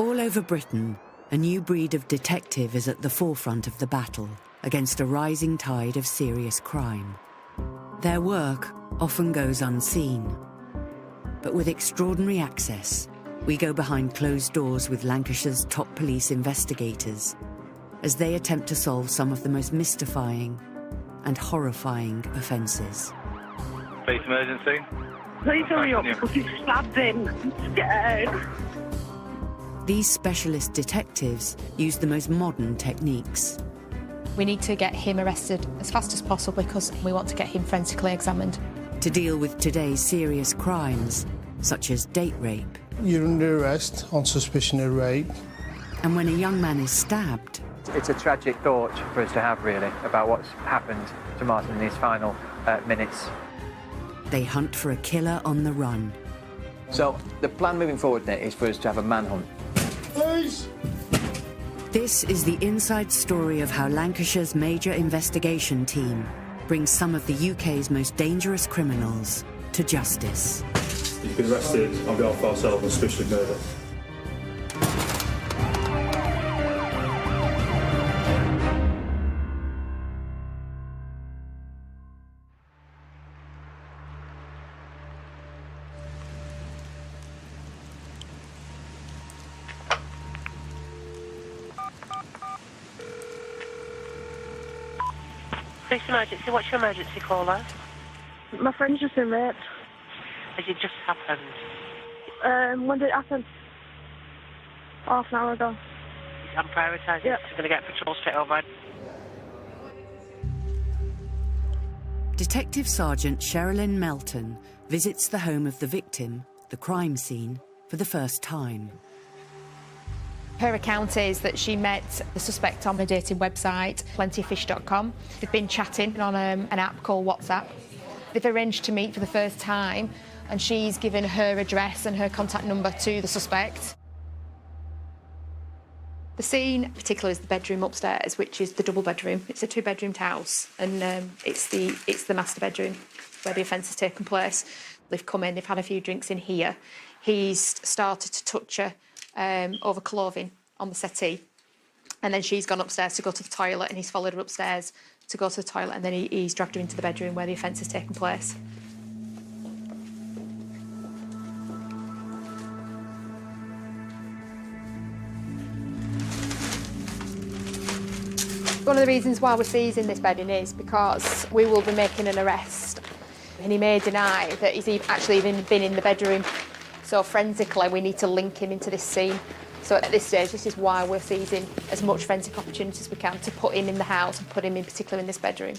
All over Britain, a new breed of detective is at the forefront of the battle against a rising tide of serious crime. Their work often goes unseen. But with extraordinary access, we go behind closed doors with Lancashire's top police investigators as they attempt to solve some of the most mystifying and horrifying offences. Police emergency. Please hurry up because he's stabbed him. I'm scared. These specialist detectives use the most modern techniques. We need to get him arrested as fast as possible because we want to get him forensically examined. To deal with today's serious crimes, such as date rape. You're under arrest on suspicion of rape. And when a young man is stabbed. It's a tragic thought for us to have, really, about what's happened to Martin in these final minutes. They hunt for a killer on the run. So the plan moving forward now is for us to have a manhunt. Please! This is the inside story of how Lancashire's major investigation team brings some of the UK's most dangerous criminals to justice. You've been arrested on behalf of ourselves on suspicion of murder. Police emergency. What's your emergency caller? My friend's just been raped. Has it just happened? When did it happen? Half an hour ago. I'm prioritising. Yeah. So I'm going to get patrol straight over. Detective Sergeant Sherilyn Melton visits the home of the victim, the crime scene, for the first time. Her account is that she met the suspect on a dating website, plentyfish.com. They've been chatting on an app called WhatsApp. They've arranged to meet for the first time, and she's given her address and her contact number to the suspect. The scene, particularly, is the bedroom upstairs, which is the double bedroom. It's a two-bedroomed house, and it's the master bedroom where the offence has taken place. They've come in, they've had a few drinks in here. He's started to touch her over clothing on the settee, and then she's gone upstairs to go to the toilet, and he's followed her upstairs to go to the toilet, and then he's dragged her into the bedroom where the offence has taken place. One of the reasons why we're seizing this bedding is because we will be making an arrest, and he may deny that he's actually even been in the bedroom. So forensically, we need to link him into this scene. So at this stage, this is why we're seizing as much forensic opportunity as we can to put him in the house and put him in particular in this bedroom.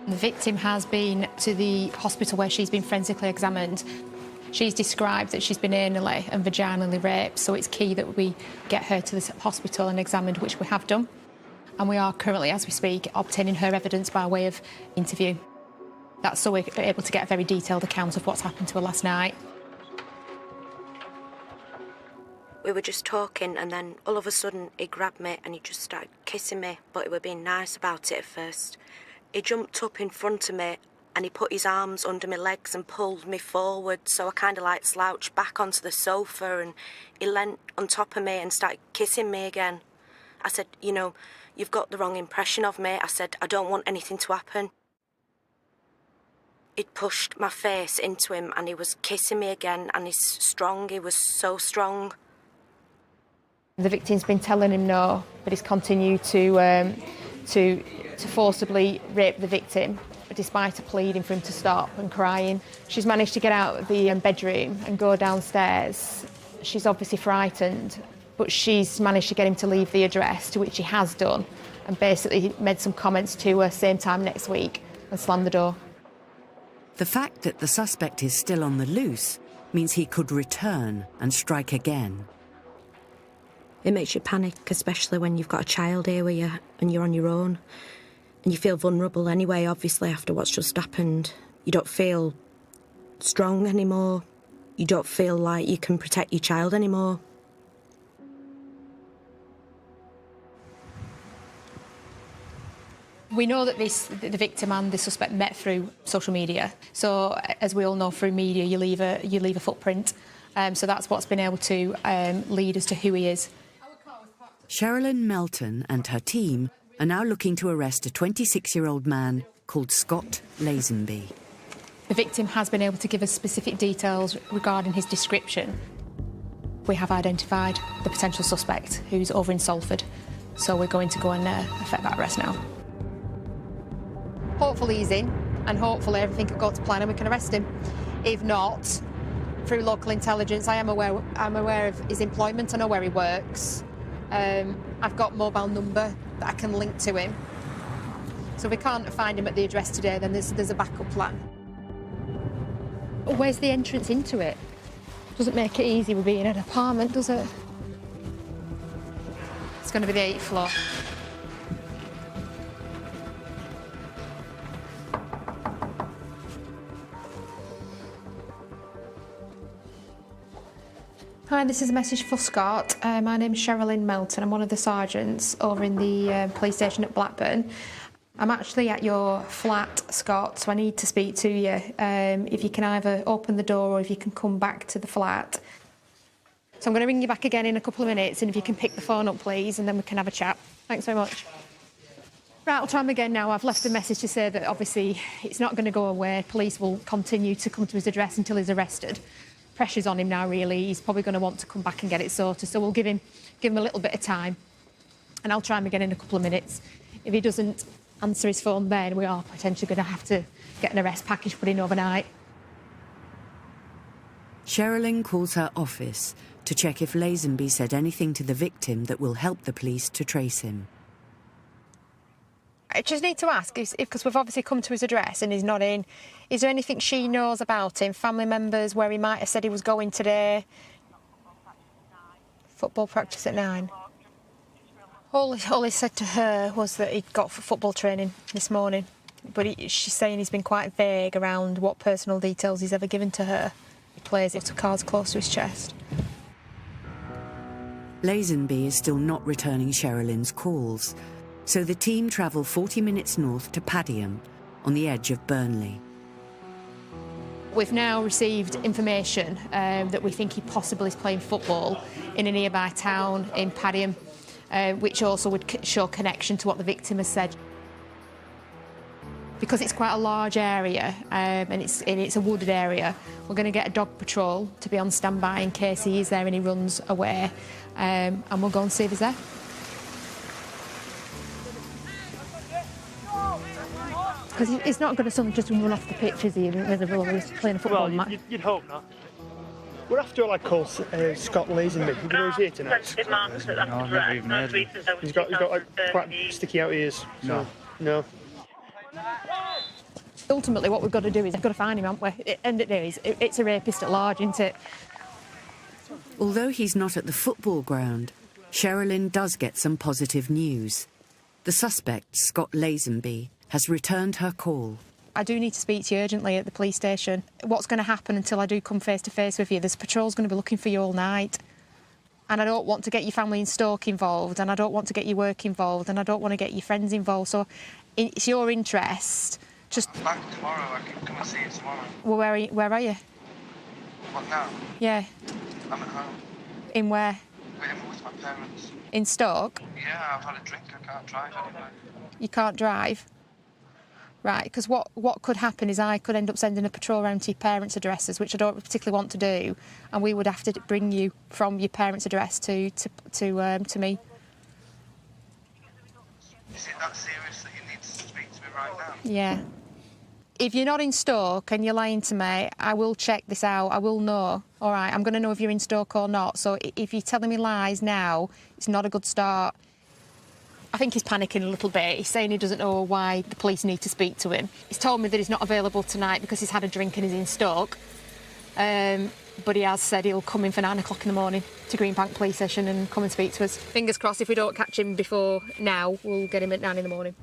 The victim has been to the hospital where she's been forensically examined. She's described that she's been anally and vaginally raped, so it's key that we get her to the hospital and examined, which we have done. And we are currently, as we speak, obtaining her evidence by way of interview. That's so we're able to get a very detailed account of what's happened to her last night. We were just talking, and then all of a sudden he grabbed me and he just started kissing me, but he was being nice about it at first. He jumped up in front of me and he put his arms under my legs and pulled me forward, so I kind of like slouched back onto the sofa, and he leant on top of me and started kissing me again. I said, you know, you've got the wrong impression of me. I said, I don't want anything to happen. He'd pushed my face into him and he was kissing me again, and he's strong, he was so strong. The victim's been telling him no, but he's continued to forcibly rape the victim, despite her pleading for him to stop and crying. She's managed to get out of the bedroom and go downstairs. She's obviously frightened, but she's managed to get him to leave the address, to which he has done, and basically made some comments to her same time next week and slammed the door. The fact that the suspect is still on the loose means he could return and strike again. It makes you panic, especially when you've got a child here with you and you're on your own. And you feel vulnerable anyway, obviously, after what's just happened. You don't feel strong anymore. You don't feel like you can protect your child anymore. We know that the victim and the suspect met through social media. So, as we all know, through media, you leave a footprint. So that's what's been able to lead us to who he is. Sherilyn Melton and her team are now looking to arrest a 26-year-old man called Scott Lazenby. The victim has been able to give us specific details regarding his description. We have identified the potential suspect, who's over in Salford. So we're going to go and effect that arrest now. Hopefully he's in, and hopefully everything could go to plan and we can arrest him. If not, through local intelligence, I'm aware of his employment. I know where he works. I've got a mobile number that I can link to him. So if we can't find him at the address today, then there's a backup plan. Where's the entrance into it? Doesn't make it easy with being in an apartment, does it? It's going to be the 8th floor. Hi, this is a message for Scott. My name's Sherilyn Melton. I'm one of the sergeants over in the police station at Blackburn. I'm actually at your flat, Scott, so I need to speak to you. If you can either open the door or if you can come back to the flat. So I'm going to ring you back again in a couple of minutes, and if you can pick the phone up, please, and then we can have a chat. Thanks very much. Right, I'll try him again now. I've left a message to say that obviously it's not going to go away. Police will continue to come to his address until he's arrested. Pressure's on him now, really. He's probably going to want to come back and get it sorted, so we'll give him a little bit of time, and I'll try him again in a couple of minutes. If he doesn't answer his phone, then we are potentially going to have to get an arrest package put in overnight. Sherilyn calls her office to check if Lazenby said anything to the victim that will help the police to trace him. I just need to ask, because we've obviously come to his address and he's not in, is there anything she knows about him, family members, where he might have said he was going today? Football practice at 9. All he said to her was that he'd got for football training this morning, but she's saying he's been quite vague around what personal details he's ever given to her. He plays it to cards close to his chest. Lazenby is still not returning Sherilyn's calls, so the team travel 40 minutes north to Padiham, on the edge of Burnley. We've now received information that we think he possibly is playing football in a nearby town in Padiham, which also would show connection to what the victim has said. Because it's quite a large area and it's a wooded area, we're going to get a dog patrol to be on standby in case he is there and he runs away, and we'll go and see if he's there. Because he's not going to suddenly just run off the pitch, is he, when he's playing a football match? Well, you'd hope not. We're after a lad called Scott Lazenby. You know who's here tonight? No, I've never even heard of him. He's got like, quite sticky out ears. So, no. Ultimately, what we've got to do is we've got to find him, haven't we? And it's a rapist at large, isn't it? Although he's not at the football ground, Sherilyn does get some positive news. The suspect, Scott Lazenby, has returned her call. I do need to speak to you urgently at the police station. What's going to happen until I do come face to face with you? This patrol's going to be looking for you all night. And I don't want to get your family in Stoke involved, and I don't want to get your work involved, and I don't want to get your friends involved. So it's your interest. Just back tomorrow. I can come and see you tomorrow. Well, where are you? What now? Yeah. I'm at home. In where? I'm with my parents. In Stoke? Yeah, I've had a drink. I can't drive anywhere. You can't drive? Right, because what could happen is I could end up sending a patrol around to your parents' addresses, which I don't particularly want to do, and we would have to bring you from your parents' address to me. Is it that serious that you need to speak to me right now? Yeah. If you're not in Stoke and you're lying to me, I will check this out. I will know. All right, I'm going to know if you're in Stoke or not. So if you're telling me lies now, it's not a good start. I think he's panicking a little bit. He's saying he doesn't know why the police need to speak to him. He's told me that he's not available tonight because he's had a drink and he's in Stoke. But he has said he'll come in for 9 o'clock in the morning to Greenbank Police Station and come and speak to us. Fingers crossed, if we don't catch him before now, we'll get him at 9 in the morning.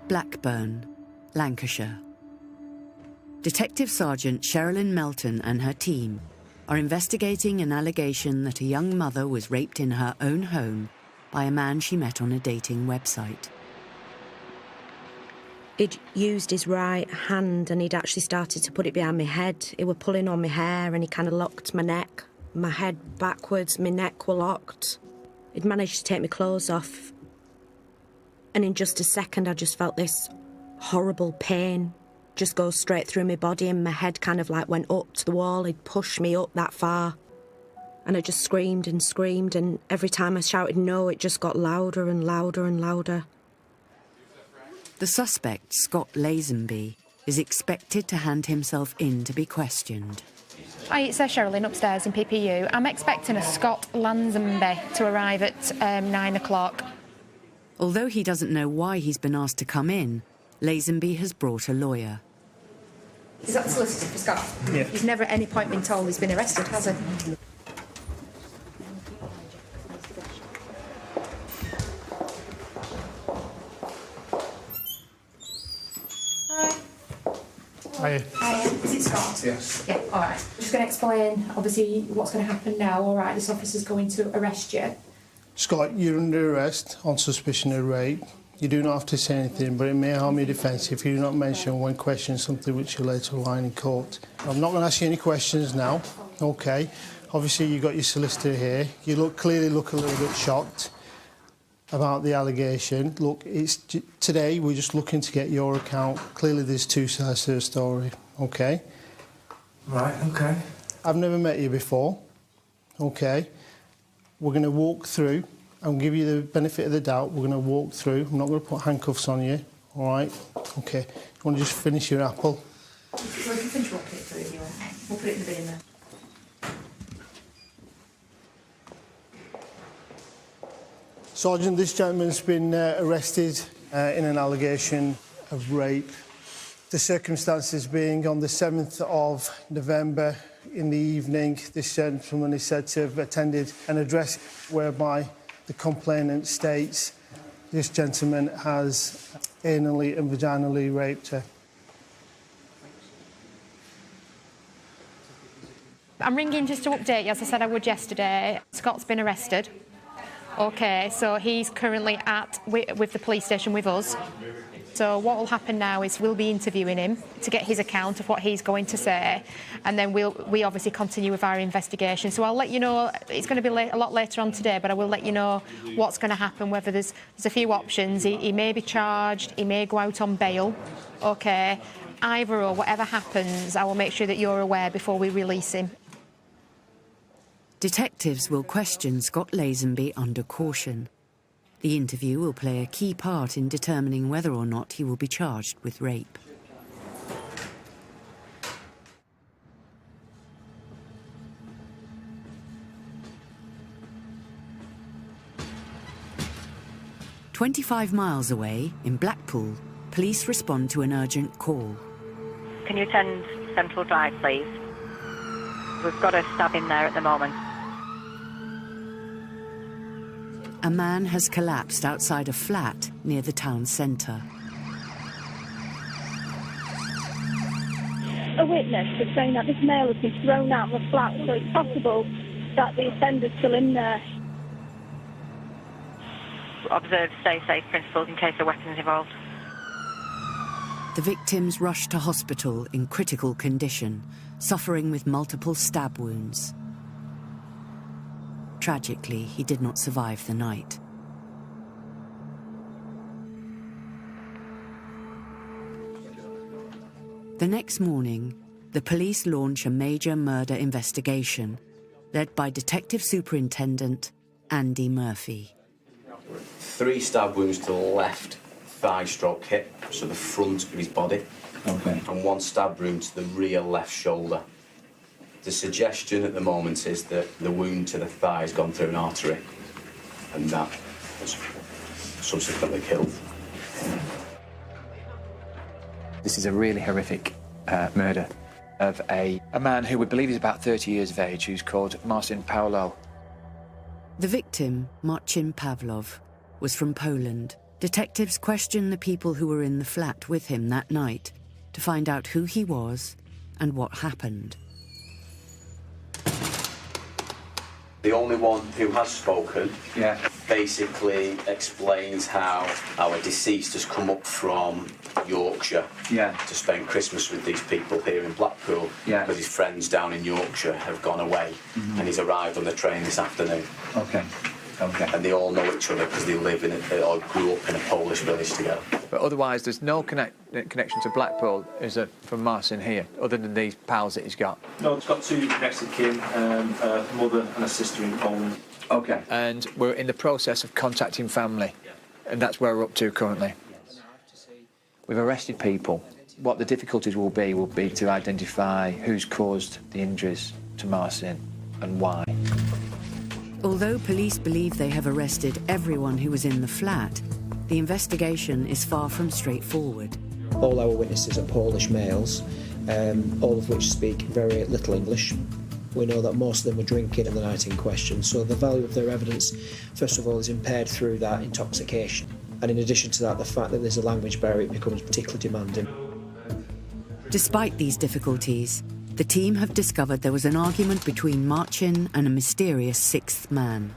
Blackburn, Lancashire. Detective Sergeant Sherilyn Melton and her team are investigating an allegation that a young mother was raped in her own home by a man she met on a dating website. He'd used his right hand and he'd actually started to put it behind my head. He were pulling on my hair and he kind of locked my neck. My head backwards, my neck were locked. He'd managed to take my clothes off. And in just a second, I just felt this horrible pain just go straight through my body, and my head kind of like went up to the wall. He'd pushed me up that far. And I just screamed, and every time I shouted no, it just got louder and louder and louder. The suspect, Scott Lazenby, is expected to hand himself in to be questioned. Hi, it's Sherilyn upstairs in PPU. I'm expecting a Scott Lazenby to arrive at 9 o'clock. Although he doesn't know why he's been asked to come in, Lazenby has brought a lawyer. Is that the solicitor for Scott? Yeah. He's never at any point been told he's been arrested, has he? Hi. Hi, is it Scott? Yes. Yeah, all right. I'm just going to explain, obviously, what's going to happen now. All right, this officer's going to arrest you. Scott, you're under arrest on suspicion of rape. You do not have to say anything, but it may harm your defence if you do not mention when questioned something which you later line in court. I'm not going to ask you any questions now, OK? Obviously, you've got your solicitor here. You clearly look a little bit shocked about the allegation. Look, today we're just looking to get your account. Clearly, there's two sides to the story, OK? Right, OK. I've never met you before, OK? We're going to walk through. I'll give you the benefit of the doubt. We're going to walk through. I'm not going to put handcuffs on you, all right? OK. You want to just finish your apple? Well, we can finish walking it through if you want. We'll put it in the bin then. Sergeant, this gentleman's been arrested in an allegation of rape. The circumstances being on the 7th of November in the evening, this gentleman is said to have attended an address whereby the complainant states this gentleman has anally and vaginally raped her. I'm ringing just to update you, as I said I would yesterday. Scott's been arrested. OK, so he's currently with the police station with us. So what will happen now is we'll be interviewing him to get his account of what he's going to say, and then we obviously continue with our investigation. So I'll let you know. It's going to be a lot later on today, but I will let you know what's going to happen. Whether there's a few options. He may be charged. He may go out on bail. OK, either or, whatever happens, I will make sure that you're aware before we release him. Detectives will question Scott Lazenby under caution. The interview will play a key part in determining whether or not he will be charged with rape. "25 miles away, in Blackpool, police respond to an urgent call. Can you attend Central Drive, please? We've got a stabbing there at the moment. A man has collapsed outside a flat near the town centre. A witness is saying that this male has been thrown out of the flat, so it's possible that the offender's still in there. Observe stay safe principles in case of weapons involved. The victims rushed to hospital in critical condition, suffering with multiple stab wounds. Tragically, he did not survive the night. The next morning, the police launch a major murder investigation, led by Detective Superintendent Andy Murphy. 3 stab wounds to the left thigh/hip, so the front of his body. Okay. And 1 stab wound to the rear left shoulder. The suggestion at the moment is that the wound to the thigh has gone through an artery, and that was subsequently killed. This is a really horrific murder of a man who we believe is about 30 years of age, who's called Marcin Pawlal. The victim, Marcin Pawlal, was from Poland. Detectives questioned the people who were in the flat with him that night to find out who he was and what happened. The only one who has spoken basically explains how our deceased has come up from Yorkshire to spend Christmas with these people here in Blackpool because his friends down in Yorkshire have gone away and he's arrived on the train this afternoon. Okay. And they all know each other because they live in or grew up in a Polish village together. But otherwise, there's no connection to Blackpool, is there, from Marcin here, other than these pals that he's got? No, it's got 2 next of kin, a mother and a sister in Poland. Okay. And we're in the process of contacting family, and that's where we're up to currently. We've arrested people. What the difficulties will be to identify who's caused the injuries to Marcin and why. Although police believe they have arrested everyone who was in the flat, the investigation is far from straightforward. All our witnesses are Polish males, all of which speak very little English. We know that most of them were drinking on the night in question, so the value of their evidence, first of all, is impaired through that intoxication. And in addition to that, the fact that there's a language barrier, it becomes particularly demanding. Despite these difficulties, the team have discovered there was an argument between Marcin and a mysterious 6th man.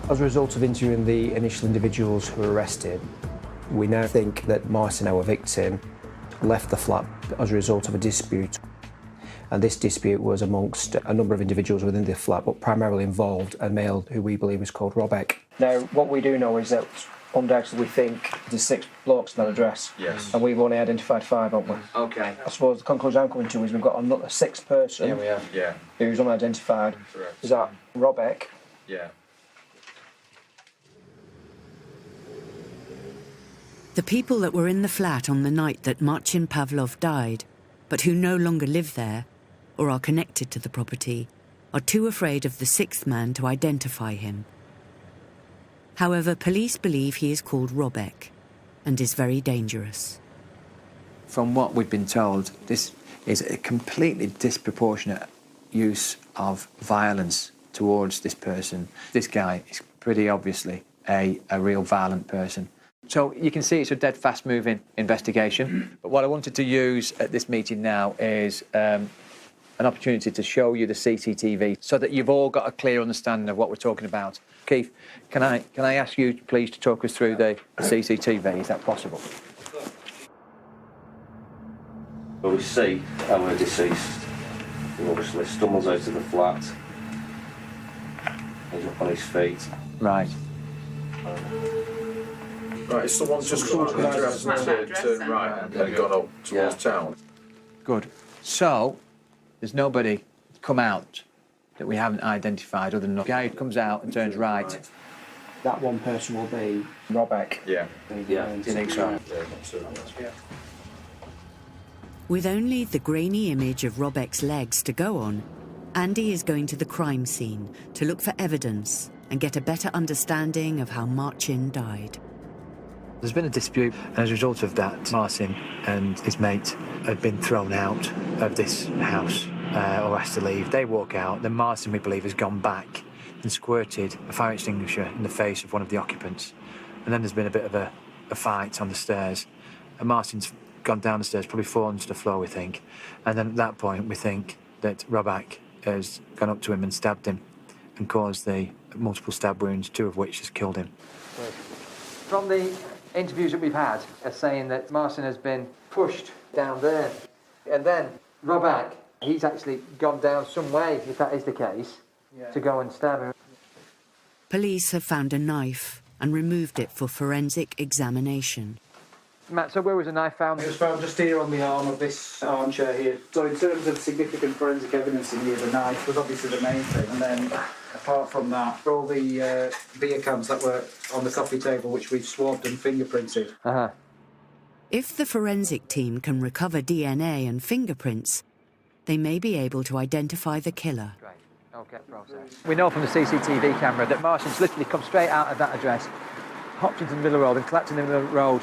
As a result of interviewing the initial individuals who were arrested, we now think that Marcin, our victim, left the flat as a result of a dispute. And this dispute was amongst a number of individuals within the flat, but primarily involved a male who we believe is called Robek. Now, what we do know is that undoubtedly we think there's 6 blokes in that address. Yes. And we've only identified 5, haven't we? Okay. I suppose the conclusion I'm coming to is we've got another 6th person who's unidentified. Correct. Is that Robek? Yeah. The people that were in the flat on the night that Marcin Pawlov died, but who no longer live there or are connected to the property, are too afraid of the 6th man to identify him. However, police believe he is called Robek and is very dangerous. From what we've been told, this is a completely disproportionate use of violence towards this person. This guy is pretty obviously a real violent person. So you can see it's a dead fast-moving investigation. But what I wanted to use at this meeting now is an opportunity to show you the CCTV so that you've all got a clear understanding of what we're talking about. Keith, can I ask you, please, to talk us through the CCTV? Is that possible? Well, we see our deceased, who obviously stumbles out of the flat. He's up on his feet. Right. Right, someone's just come to the address and turned right and then gone up towards town. Good. So, there's nobody come out that we haven't identified other than the guy who comes out and turns right. That one person will be Robek. Yeah. Yeah, you think so? Yeah. With only the grainy image of Robek's legs to go on, Andy is going to the crime scene to look for evidence and get a better understanding of how Marcin died. There's been a dispute, and as a result of that, Marcin and his mate had been thrown out of this house or asked to leave. They walk out, then Marcin, we believe, has gone back and squirted a fire extinguisher in the face of one of the occupants. And then there's been a bit of a fight on the stairs, and Marcin's gone down the stairs, probably fallen to the floor, we think. And then at that point, we think that Robek has gone up to him and stabbed him and caused the multiple stab wounds, 2 of which has killed him. From the interviews that we've had are saying that Marcin has been pushed down there. And then Robek, he's actually gone down some way, if that is the case, to go and stab him. Police have found a knife and removed it for forensic examination. Matt, so where was the knife found? It was found just here on the arm of this armchair here. So in terms of significant forensic evidence in here, the knife was obviously the main thing. And then, apart from that, all the beer cans that were on the coffee table, which we've swabbed and fingerprinted. If the forensic team can recover DNA and fingerprints, they may be able to identify the killer. Okay, process. We know from the CCTV camera that Marcin's literally come straight out of that address, hopped into the middle road and collapsed in the middle road,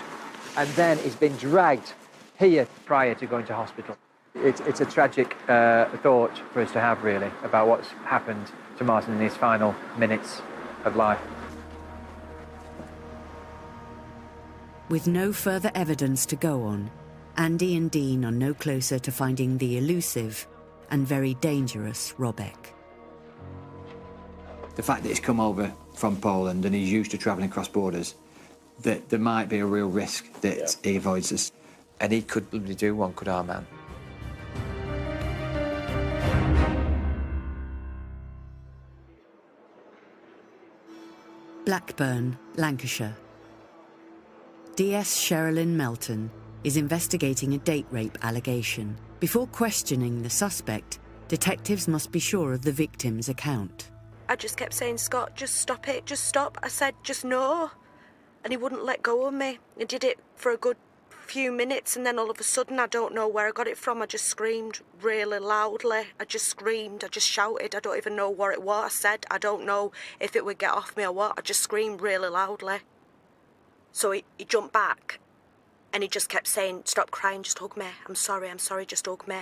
and then he's been dragged here prior to going to hospital. It's a tragic thought for us to have, really, about what's happened to Marcin in his final minutes of life. With no further evidence to go on, Andy and Dean are no closer to finding the elusive and very dangerous Robek. the fact that he's come over from Poland and he's used to travelling across borders, that there might be a real risk that he avoids us. And he could do one, could our man. Blackburn, Lancashire. DS Sherilyn Melton is investigating a date rape allegation. Before questioning the suspect, detectives must be sure of the victim's account. I just kept saying, Scott, just stop it, just stop. I said, just no. And he wouldn't let go of me. He did it for a good few minutes, and then all of a sudden, I don't know where I got it from, I just screamed really loudly. I just screamed, I just shouted. I don't even know what it was I said. I don't know if it would get off me or what. I just screamed really loudly. So he jumped back, and he just kept saying, stop crying, just hug me. I'm sorry, just hug me.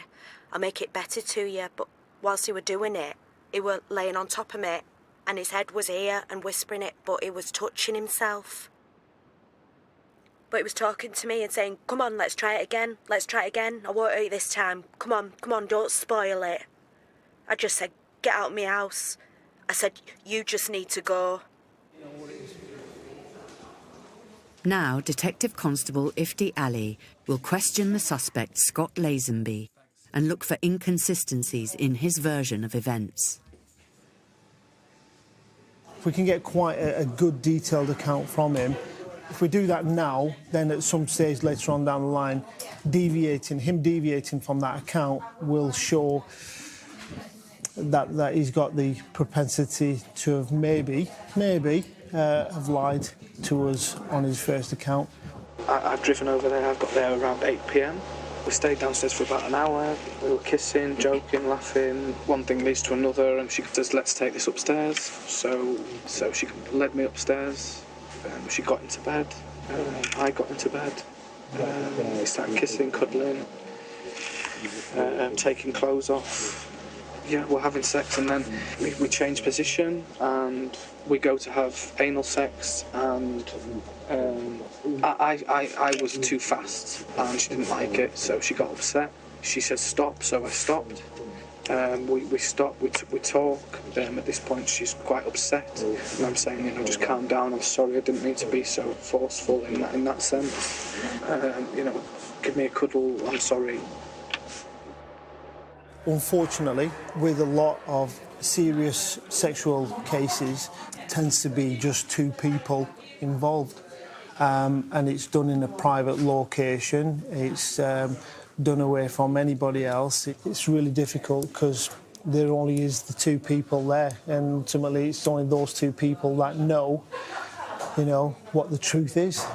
I'll make it better to you. But whilst he were doing it, he were laying on top of me, and his head was here and whispering it, but he was touching himself. But he was talking to me and saying, come on, let's try it again. I won't hurt you this time. Come on, don't spoil it. I just said, get out of my house. I said, you just need to go. Now, Detective Constable Ifti Ali will question the suspect, Scott Lazenby, and look for inconsistencies in his version of events. If we can get quite a good detailed account from him, if we do that now, then at some stage later on down the line, deviating from that account will show that he's got the propensity to have maybe have lied to us on his first account. I've driven over there, I've got there around 8 p.m. We stayed downstairs for about an hour. We were kissing, joking, laughing. One thing leads to another, and she says, let's take this upstairs. So she led me upstairs. She got into bed. I got into bed. We started kissing, cuddling, taking clothes off. Yeah, we're having sex, and then we change position, and we go to have anal sex, and I was too fast, and she didn't like it, so she got upset. She said stop, so I stopped. We stop, we talk. At this point, she's quite upset, and I'm saying, just calm down. I'm sorry, I didn't mean to be so forceful in that sense. Give me a cuddle. I'm sorry. Unfortunately, with a lot of serious sexual cases, it tends to be just two people involved, and it's done in a private location. It's done away from anybody else. It's really difficult because there only is the two people there, and ultimately it's only those two people that know, what the truth is.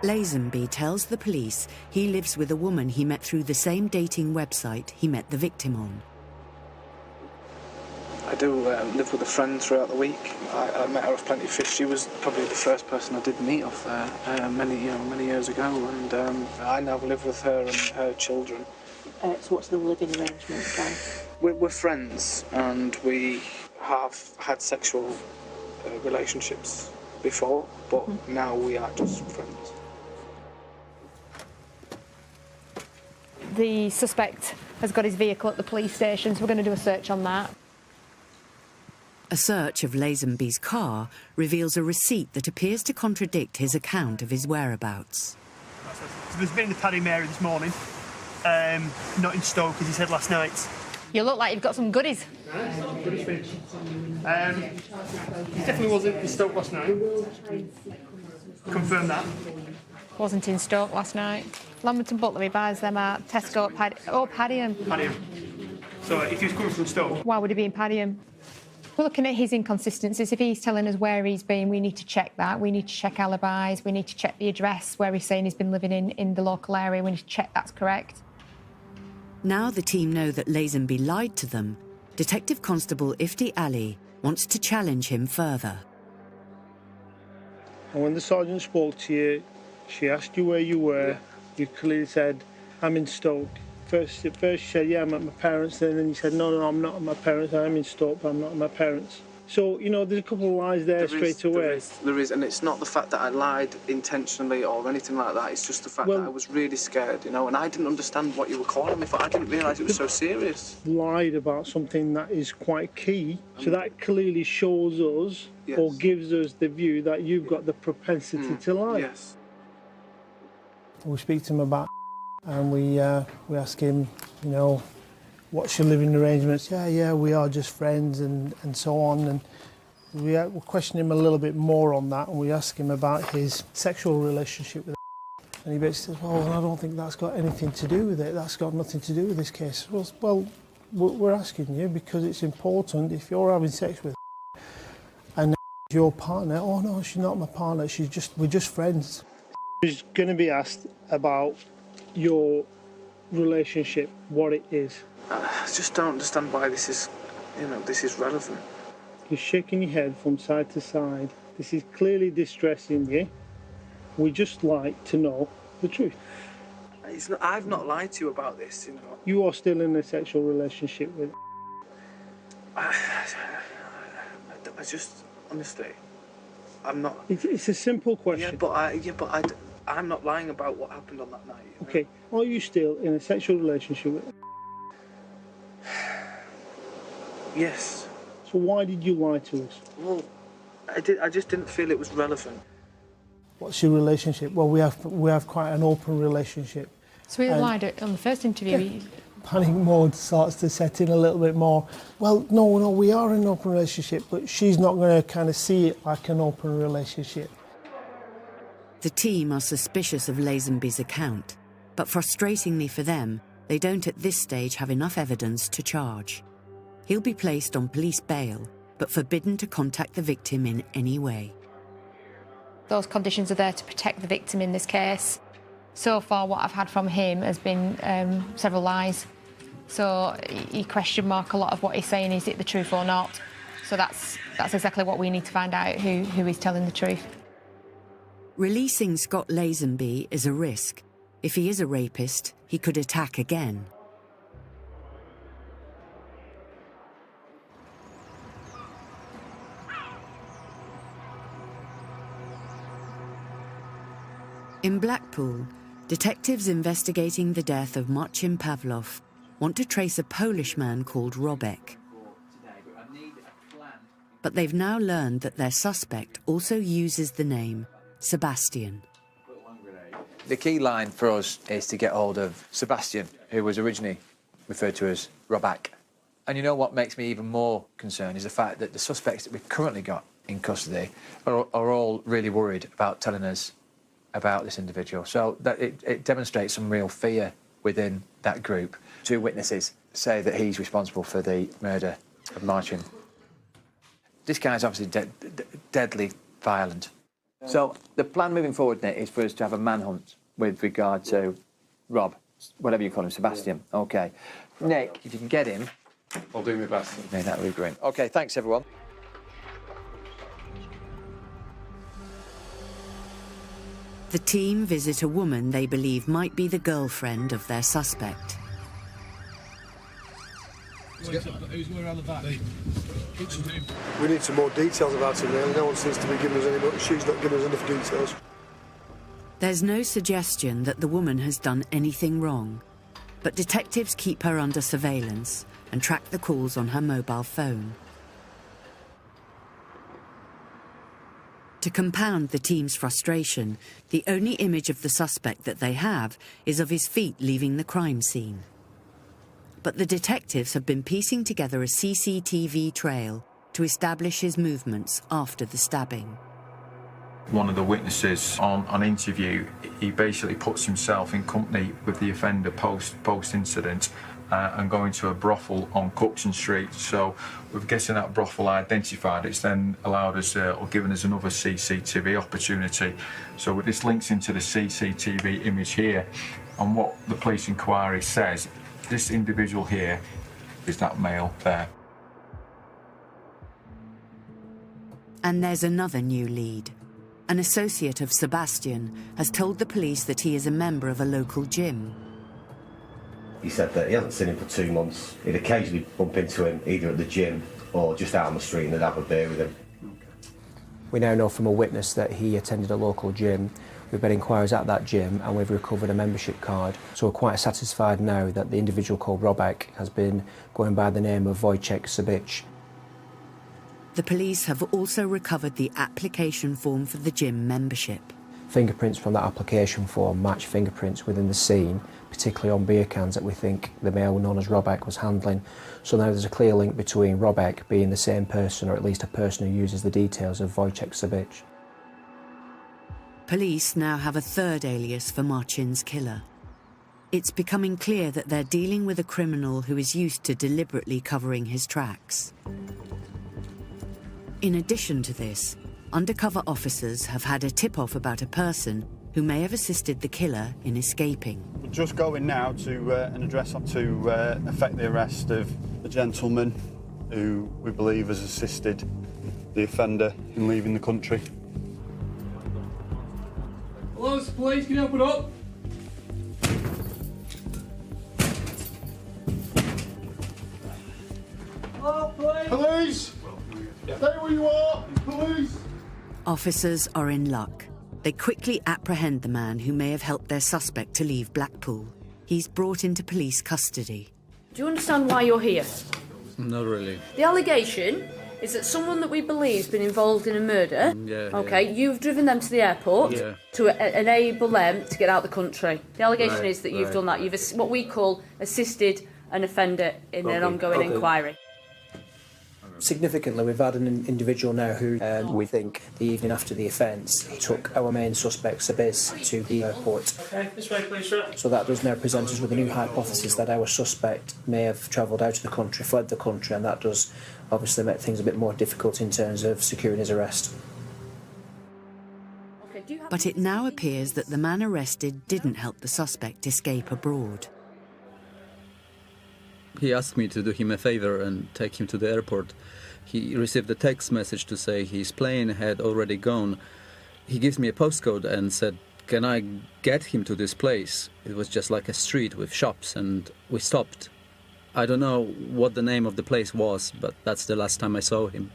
Lazenby tells the police he lives with a woman he met through the same dating website he met the victim on. I do live with a friend throughout the week. I met her off Plenty of Fish. She was probably the first person I did meet off there many years ago, and I now live with her and her children. So what's the living arrangement, Dan? We're friends, and we have had sexual relationships before, but now we are just friends. The suspect has got his vehicle at the police station, so we're going to do a search on that. A search of Lazenby's car reveals a receipt that appears to contradict his account of his whereabouts. So there's been in the Paddy Mary this morning, not in Stoke, as he said last night. You look like you've got some goodies. Goodies for you. He definitely wasn't in Stoke last night. Confirm that. Wasn't in Stoke last night. Lamberton Butler, he buys them at Tesco at Padiham. Padiham. So if he was coming from Stoke... Why would he be in Padiham? We're looking at his inconsistencies. If he's telling us where he's been, we need to check that. We need to check alibis. We need to check the address where he's saying he's been living in the local area. We need to check that's correct. Now the team know that Lazenby lied to them, Detective Constable Ifti Ali wants to challenge him further. And when the sergeant spoke to you, she asked you where you were. Yeah. You clearly said, I'm in Stoke. First you said, yeah, I'm at my parents'. Then you said, no, I'm not at my parents'. I'm in Stoke, but I'm not at my parents'. So, you know, there's a couple of lies there straight away. There is, and it's not the fact that I lied intentionally or anything like that. It's just the fact that I was really scared, you know, and I didn't understand what you were calling me for. I didn't realise it was so serious. Lied about something that is quite key, so that clearly shows us or gives us the view that you've got the propensity to lie. Yes. We speak to him about and we ask him, you know, what's your living arrangements? Yeah, we are just friends and so on. And we question him a little bit more on that, and we ask him about his sexual relationship with her. And he basically says, well, I don't think that's got anything to do with it. That's got nothing to do with this case. Well, we're asking you because it's important. If you're having sex with her and your partner, oh no, she's not my partner, we're just friends. He's going to be asked about your relationship, what it is. I just don't understand why this is, you know, this is relevant. You're shaking your head from side to side. This is clearly distressing you. We just like to know the truth. I've not lied to you about this, you know. You are still in a sexual relationship with I just, honestly, I'm not... It's a simple question. I'm not lying about what happened on that night. You know? Okay, are you still in a sexual relationship with her? Yes. So why did you lie to us? Well, I just didn't feel it was relevant. What's your relationship? Well, we have quite an open relationship. So we lied on the first interview. Yeah. Panic mode starts to set in a little bit more. Well, no, we are in an open relationship, but she's not going to kind of see it like an open relationship. The team are suspicious of Lazenby's account, but frustratingly for them, they don't at this stage have enough evidence to charge. He'll be placed on police bail, but forbidden to contact the victim in any way. Those conditions are there to protect the victim in this case. So far, what I've had from him has been several lies. So he question mark a lot of what he's saying. Is it the truth or not? So that's exactly what we need to find out, who is telling the truth. Releasing Scott Lazenby is a risk. If he is a rapist, he could attack again. In Blackpool, detectives investigating the death of Marcin Pawlowski want to trace a Polish man called Robek. But they've now learned that their suspect also uses the name Sebastian. The key line for us is to get hold of Sebastian, who was originally referred to as Robak. And you know what makes me even more concerned is the fact that the suspects that we've currently got in custody are all really worried about telling us about this individual. So that it demonstrates some real fear within that group. 2 witnesses say that he's responsible for the murder of Marcin. This guy's obviously deadly violent. So the plan moving forward, Nick, is for us to have a manhunt with regard to Rob, whatever you call him, Sebastian. OK. Nick, if you can get him... I'll do my best. Yeah, that would be great. OK, thanks, everyone. The team visit a woman they believe might be the girlfriend of their suspect. Who's going around the back? We need some more details about him, really. No one seems to be giving us any more. She's not giving us enough details. There's no suggestion that the woman has done anything wrong, but detectives keep her under surveillance and track the calls on her mobile phone. To compound the team's frustration, the only image of the suspect that they have is of his feet leaving the crime scene. But the detectives have been piecing together a CCTV trail to establish his movements after the stabbing. One of the witnesses on interview, he basically puts himself in company with the offender post-incident and going to a brothel on Cookson Street. So with getting that brothel identified, it's then allowed us or given us another CCTV opportunity. So this links into the CCTV image here, and what the police inquiry says, this individual here is that male there. And there's another new lead. An associate of Sebastian has told the police that he is a member of a local gym. He said that he hasn't seen him for 2 months. He'd occasionally bump into him either at the gym or just out on the street and they'd have a beer with him. We now know from a witness that he attended a local gym. We've made inquiries at that gym and we've recovered a membership card. So we're quite satisfied now that the individual called Robek has been going by the name of Wojciech Sabic. The police have also recovered the application form for the gym membership. Fingerprints from that application form match fingerprints within the scene, particularly on beer cans that we think the male known as Robek was handling. So now there's a clear link between Robek being the same person, or at least a person who uses the details of Wojciech Sabic. Police now have a third alias for Marcin's killer. It's becoming clear that they're dealing with a criminal who is used to deliberately covering his tracks. In addition to this, undercover officers have had a tip-off about a person who may have assisted the killer in escaping. We're just going now to an address to effect the arrest of a gentleman who we believe has assisted the offender in leaving the country. Hello, it's the police. Can you open up? Hello, police! Police! Stay where you are! Police! Officers are in luck. They quickly apprehend the man who may have helped their suspect to leave Blackpool. He's brought into police custody. Do you understand why you're here? Not really. The allegation is that someone that we believe has been involved in a murder. Okay, you've driven them to the airport to enable them to get out of the country. The allegation is that you've done that. You've what we call assisted an offender in an ongoing inquiry. Significantly, we've had an individual now who we think the evening after the offence took our main suspect, Sabic, to the airport. Okay, this way, please, sir. So that does now present us with a new hypothesis that our suspect may have travelled out of the country, fled the country, and that does obviously make things a bit more difficult in terms of securing his arrest. But it now appears that the man arrested didn't help the suspect escape abroad. He asked me to do him a favour and take him to the airport. He received a text message to say his plane had already gone. He gives me a postcode and said, can I get him to this place? It was just like a street with shops, and we stopped. I don't know what the name of the place was, but that's the last time I saw him.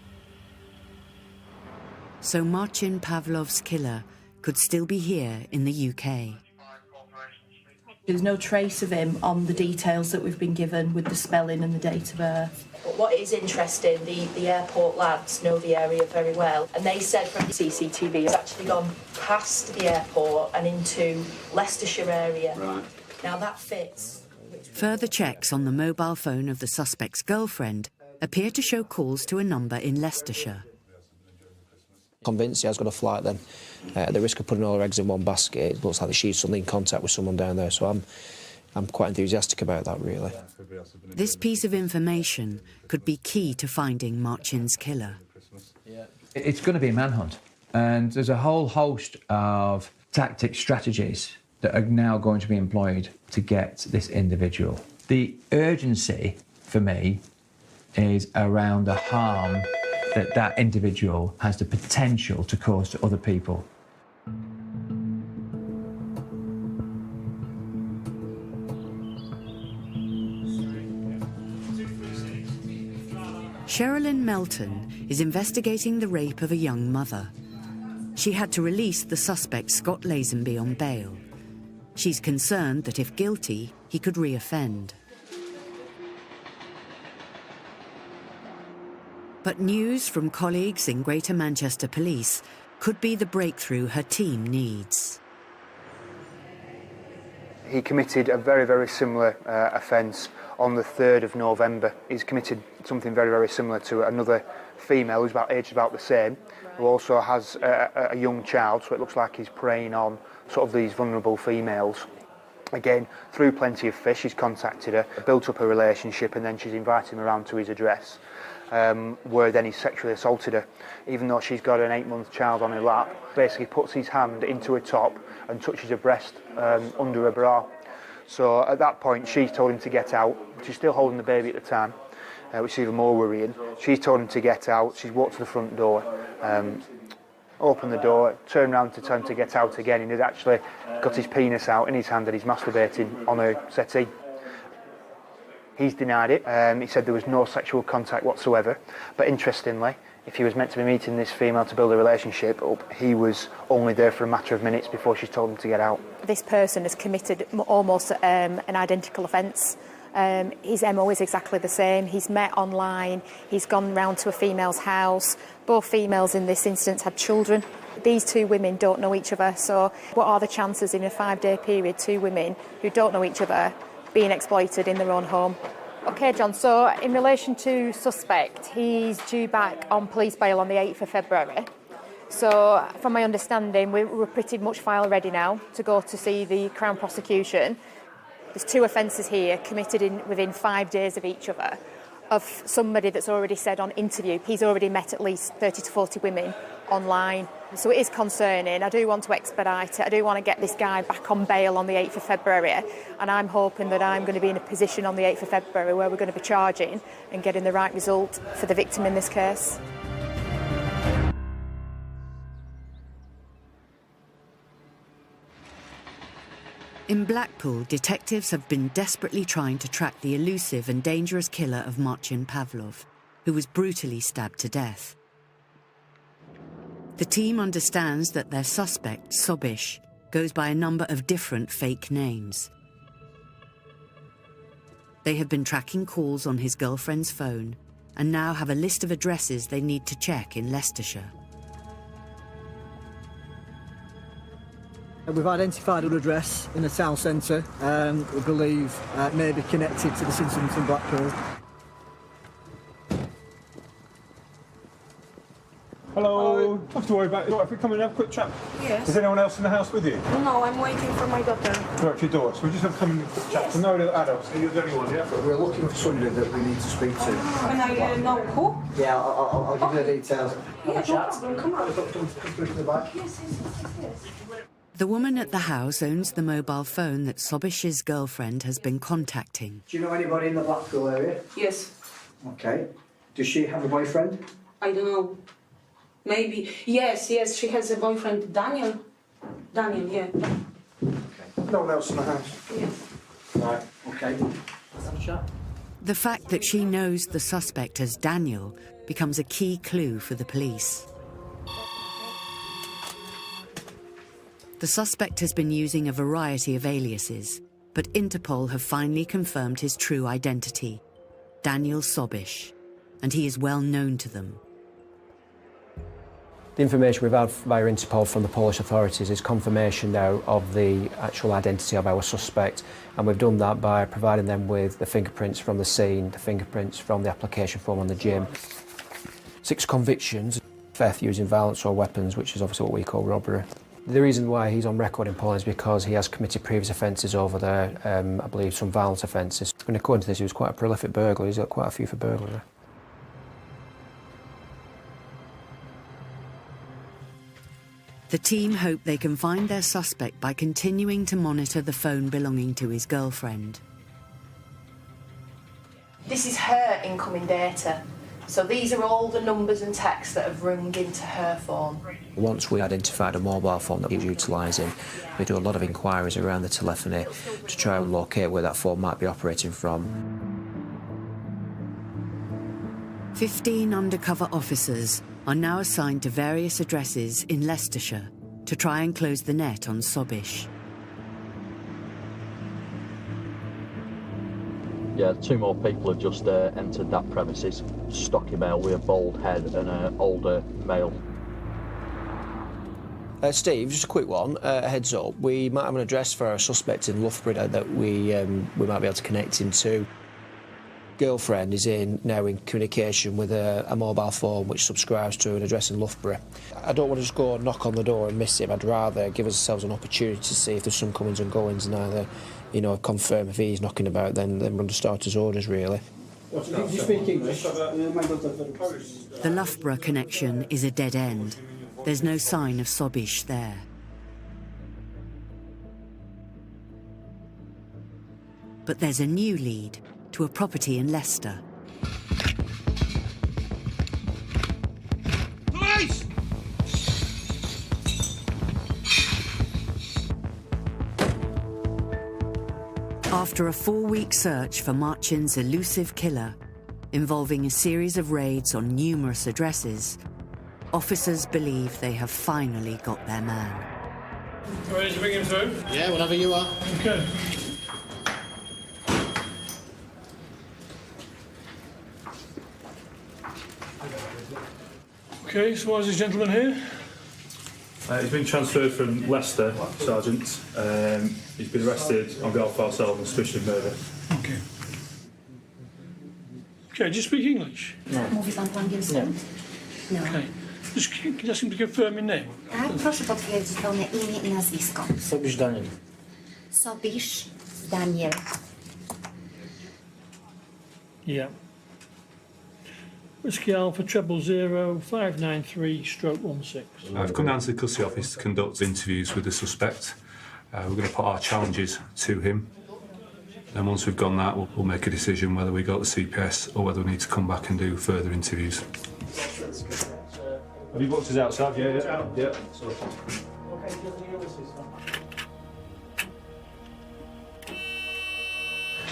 So Marcin Pawlow's killer could still be here in the UK. There's no trace of him on the details that we've been given with the spelling and the date of birth. But what is interesting, the airport lads know the area very well, and they said from the CCTV it's actually gone past the airport and into Leicestershire area. Right. Now that fits. Further checks on the mobile phone of the suspect's girlfriend appear to show calls to a number in Leicestershire. Convinced he has got a flight then. At the risk of putting all her eggs in one basket, it looks like she's suddenly in contact with someone down there, so I'm quite enthusiastic about that, really. This piece of information could be key to finding Marcin's killer. It's going to be a manhunt, and there's a whole host of tactics, strategies that are now going to be employed to get this individual. The urgency, for me, is around the harm that individual has the potential to cause to other people. Sherilyn Melton is investigating the rape of a young mother. She had to release the suspect Scott Lazenby on bail. She's concerned that if guilty, he could re-offend. But news from colleagues in Greater Manchester Police could be the breakthrough her team needs. He committed a very, very similar offence on the 3rd of November. He's committed something very, very similar to another female who's aged about the same, who also has a young child, so it looks like he's preying on sort of these vulnerable females. Again, through Plenty of Fish, he's contacted her, built up a relationship, and then she's invited him around to his address, where then he sexually assaulted her, even though she's got an 8-month child on her lap. Basically puts his hand into her top and touches her breast under her bra. So at that point, she's told him to get out. She's still holding the baby at the time, which is even more worrying. She's told him to get out. She's walked to the front door, opened the door, turned around to tell him to get out again, and he'd actually got his penis out in his hand and he's masturbating on her settee. He's denied it. He said there was no sexual contact whatsoever. But interestingly, if he was meant to be meeting this female to build a relationship up, he was only there for a matter of minutes before she told him to get out. This person has committed almost an identical offence. His MO is exactly the same. He's met online, he's gone round to a female's house. Both females in this instance had children. These two women don't know each other, so what are the chances in a 5-day period, two women who don't know each other being exploited in their own home? OK, John, so in relation to suspect, he's due back on police bail on the 8th of February. So, from my understanding, we're pretty much file ready now to go to see the Crown prosecution. There's two offences here committed within 5 days of each other, of somebody that's already said on interview he's already met at least 30 to 40 women online. So it is concerning. I do want to expedite it. I do want to get this guy back on bail on the 8th of February, and I'm hoping that I'm going to be in a position on the 8th of February where we're going to be charging and getting the right result for the victim in this case. In Blackpool, detectives have been desperately trying to track the elusive and dangerous killer of Marcin Pawlov, who was brutally stabbed to death. The team understands that their suspect, Sobish, goes by a number of different fake names. They have been tracking calls on his girlfriend's phone and now have a list of addresses they need to check in Leicestershire. We've identified an address in the town centre, we believe may be connected to this incident in Blackpool. Hello. Don't have to worry about it. Right, if we come in and have a quick chat. Yes. Is anyone else in the house with you? No, I'm waiting for my daughter. Right, to your door. So we just have to come in and quick chat. So no other adults. Are you the only one, yeah? We're looking for somebody that we need to speak to. Can I know who? Yeah, I'll give you the details. Yeah, no problem. Come on. Yes. The woman at the house owns the mobile phone that Sobish's girlfriend has been contacting. Do you know anybody in the Blackpool area? Yes. Okay. Does she have a boyfriend? I don't know. Maybe. Yes, she has a boyfriend, Daniel. Daniel, yeah. Okay. No one else in the house? Yes. Right, okay. Let's have a chat. The fact that she knows the suspect as Daniel becomes a key clue for the police. The suspect has been using a variety of aliases, but Interpol have finally confirmed his true identity, Daniel Sobish, and he is well known to them. The information we've had via Interpol from the Polish authorities is confirmation now of the actual identity of our suspect, and we've done that by providing them with the fingerprints from the scene, the fingerprints from the application form on the gym. 6 convictions, theft using violence or weapons, which is obviously what we call robbery. The reason why he's on record in Poland is because he has committed previous offences over there, I believe some violent offences. And according to this, he was quite a prolific burglar. He's got quite a few for burglary. The team hope they can find their suspect by continuing to monitor the phone belonging to his girlfriend. This is her incoming data. So these are all the numbers and texts that have rung into her phone. Once we identified a mobile phone that he's utilising, we do a lot of inquiries around the telephony to try and locate where that phone might be operating from. 15 undercover officers are now assigned to various addresses in Leicestershire to try and close the net on Sobish. Yeah, 2 more people have just entered that premises. Stocky male with a bald head and an older male. Steve, just a quick one, a heads up. We might have an address for our suspect in Loughborough that we might be able to connect him to. Girlfriend is now in communication with a mobile phone which subscribes to an address in Loughborough. I don't want to just go and knock on the door and miss him. I'd rather give ourselves an opportunity to see if there's some comings and goings and either, confirm if he's knocking about, then run the starter's orders, really. Do you speak English? The Loughborough connection is a dead end. There's no sign of Sobish there. But there's a new lead to a property in Leicester. Police! After a 4-week search for Marcin's elusive killer, involving a series of raids on numerous addresses, officers believe they have finally got their man. Ready to bring him through? Yeah, whenever you are. Okay. Okay, so why is this gentleman here? He's been transferred from Leicester, Sergeant. He's been arrested on behalf of ourselves on suspicion of murder. Okay. Okay, do you speak English? Mówi pan po angielsku? No. Okay. Just can you ask him to confirm your name? Tak, proszę potwierdzić pełne imię i nazwisko. Sobisz Daniel. Sobisz Daniel. Yeah. Whiskey Alpha 000-593-16. I've come down to the custody office to conduct interviews with the suspect. We're going to put our challenges to him. And once we've done that, we'll make a decision whether we go to CPS or whether we need to come back and do further interviews. Have you booked us outside? Yeah.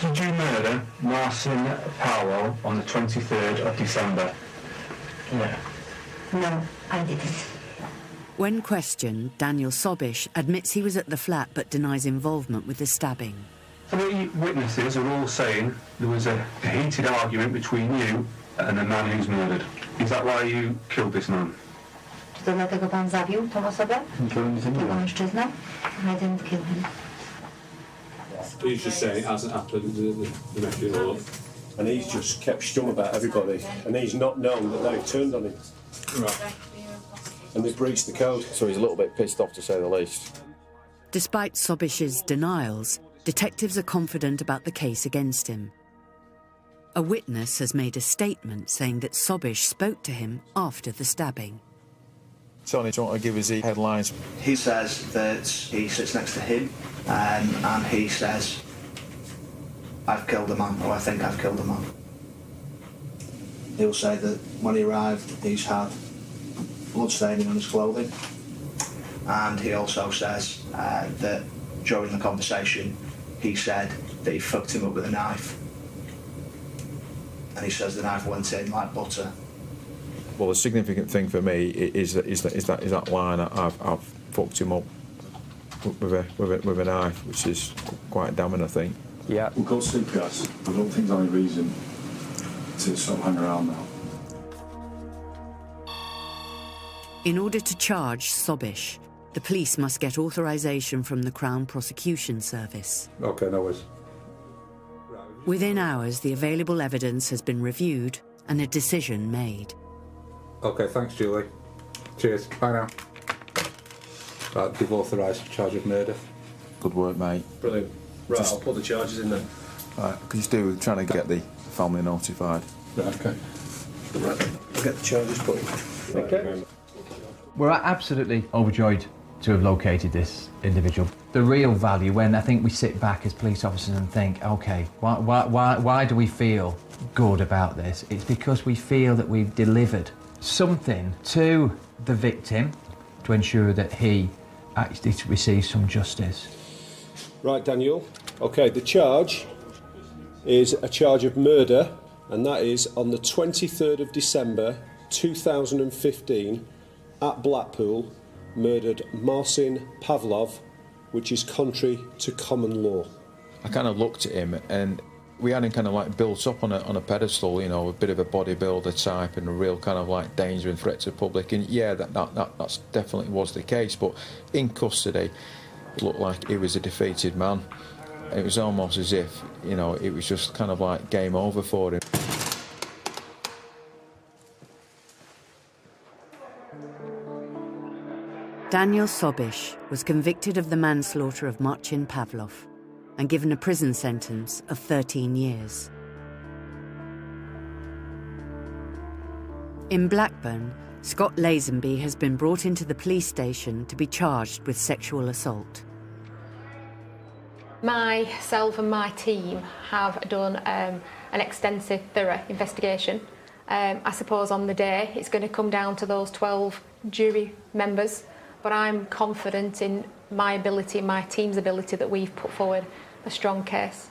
Did you murder Marcin Powell on the 23rd of December? No. No, I didn't. When questioned, Daniel Sobish admits he was at the flat but denies involvement with the stabbing. 3 witnesses are all saying there was a heated argument between you and the man who's murdered. Is that why you killed this man? Czy to dlatego pan zabił tą osobę? Tego mężczyznę? I didn't kill him. He's just saying it hasn't happened, the nephew law. And he's just kept stum about everybody, and he's not known that they've turned on him. Right. And they've breached the code. So he's a little bit pissed off, to say the least. Despite Sobish's denials, detectives are confident about the case against him. A witness has made a statement saying that Sobish spoke to him after the stabbing. Tony, do you want to give us the headlines? He says that he sits next to him and he says, I've killed a man, or I think I've killed a man. He'll say that when he arrived, he's had blood staining on his clothing. And he also says that during the conversation, he said that he fucked him up with a knife. And he says the knife went in like butter. Well, the significant thing for me is that line. I've fucked him up with a knife, which is quite damning, I think. Yeah. We'll go CPS. I don't think there's any reason to sort of hang around now. In order to charge Sobish, the police must get authorisation from the Crown Prosecution Service. Okay, no worries. Within hours, the available evidence has been reviewed and a decision made. Okay, thanks, Julie. Cheers. Bye now. Right, you've authorised charge of murder. Good work, mate. Brilliant. Right, I'll put the charges in then. Right, could you do with trying to get the family notified? Right, okay. Right, I'll get the charges put in. Okay. We're absolutely overjoyed to have located this individual. The real value, when I think we sit back as police officers and think, okay, why do we feel good about this? It's because we feel that we've delivered something to the victim to ensure that he actually receives some justice. Right, Daniel. Okay, the charge is a charge of murder, and that is on the 23rd of December 2015 at Blackpool, murdered Marcin Pavlov, which is contrary to common law. I kind of looked at him and we had him kind of like built up on a pedestal, you know, a bit of a bodybuilder type and a real kind of like danger and threat to the public. And yeah, that's definitely was the case. But in custody, it looked like he was a defeated man. It was almost as if, you know, it was just kind of like game over for him. Daniel Sobish was convicted of the manslaughter of Marcin Pavlov and given a prison sentence of 13 years. In Blackburn, Scott Lazenby has been brought into the police station to be charged with sexual assault. Myself and my team have done an extensive, thorough investigation. I suppose on the day it's going to come down to those 12 jury members, but I'm confident in my ability, my team's ability, that we've put forward a strong case.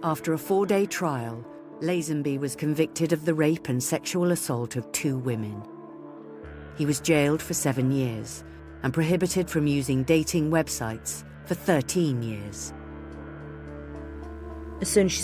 After a 4-day trial, Lazenby was convicted of the rape and sexual assault of 2 women. He was jailed for 7 years and prohibited from using dating websites for 13 years. As soon as she